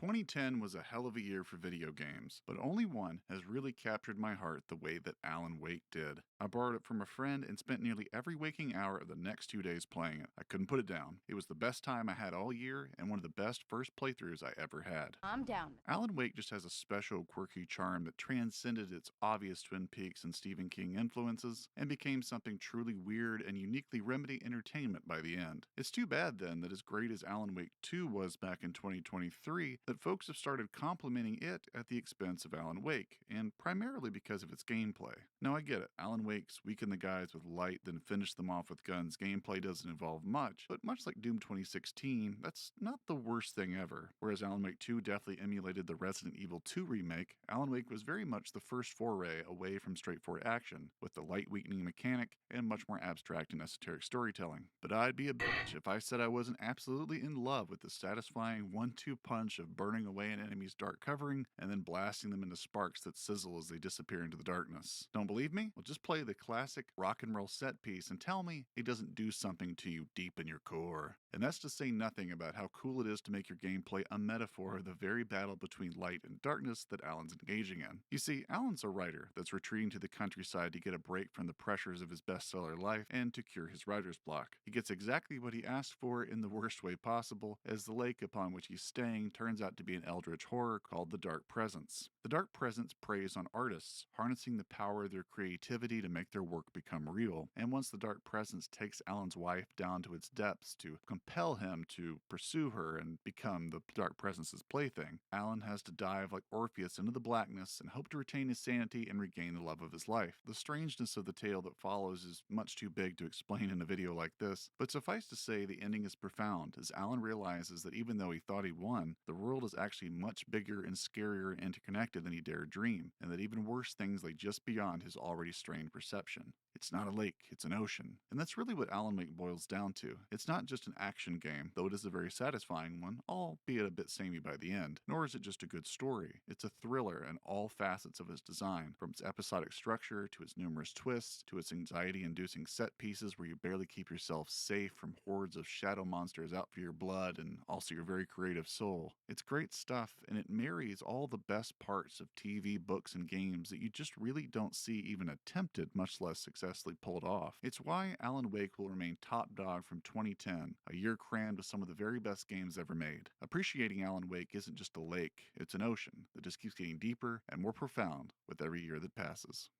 2010 was a hell of a year for video games, but only one has really captured my heart the way that Alan Wake did. I borrowed it from a friend and spent nearly every waking hour of the next 2 days playing it. I couldn't put it down. It was the best time I had all year and one of the best first playthroughs I ever had. I'm down. Alan Wake just has a special, quirky charm that transcended its obvious Twin Peaks and Stephen King influences and became something truly weird and uniquely Remedy entertainment by the end. It's too bad then that as great as Alan Wake 2 was back in 2023, that folks have started complimenting it at the expense of Alan Wake, and primarily because of its gameplay. Now I get it, Alan Wake's weaken the guys with light then finish them off with guns gameplay doesn't involve much, but much like Doom 2016, that's not the worst thing ever. Whereas Alan Wake 2 definitely emulated the Resident Evil 2 remake, Alan Wake was very much the first foray away from straightforward action, with the light weakening mechanic and much more abstract and esoteric storytelling. But I'd be a bitch if I said I wasn't absolutely in love with the satisfying 1-2 punch of burning away an enemy's dark covering and then blasting them into sparks that sizzle as they disappear into the darkness. Don't believe me? Well, just play the classic rock and roll set piece and tell me it doesn't do something to you deep in your core. And that's to say nothing about how cool it is to make your gameplay a metaphor of the very battle between light and darkness that Alan's engaging in. You see, Alan's a writer that's retreating to the countryside to get a break from the pressures of his bestseller life and to cure his writer's block. He gets exactly what he asked for in the worst way possible, as the lake upon which he's staying turns out to be an eldritch horror called the Dark Presence. The Dark Presence preys on artists, harnessing the power of their creativity to make their work become real. And once the Dark Presence takes Alan's wife down to its depths to compel him to pursue her and become the Dark Presence's plaything, Alan has to dive like Orpheus into the blackness and hope to retain his sanity and regain the love of his life. The strangeness of the tale that follows is much too big to explain in a video like this, but suffice to say the ending is profound as Alan realizes that even though he thought he won, the world is actually much bigger and scarier and interconnected than he dared dream, and that even worse things lay just beyond his already strained perception. It's not a lake, it's an ocean. And that's really what Alan Wake boils down to. It's not just an action game, though it is a very satisfying one, albeit a bit samey by the end. Nor is it just a good story. It's a thriller in all facets of its design, from its episodic structure, to its numerous twists, to its anxiety-inducing set pieces where you barely keep yourself safe from hordes of shadow monsters out for your blood and also your very creative soul. It's great stuff, and it marries all the best parts of TV, books, and games that you just really don't see even attempted, much less successfully pulled off. It's why Alan Wake will remain top dog from 2010, a year crammed with some of the very best games ever made. Appreciating Alan Wake isn't just a lake, it's an ocean that just keeps getting deeper and more profound with every year that passes.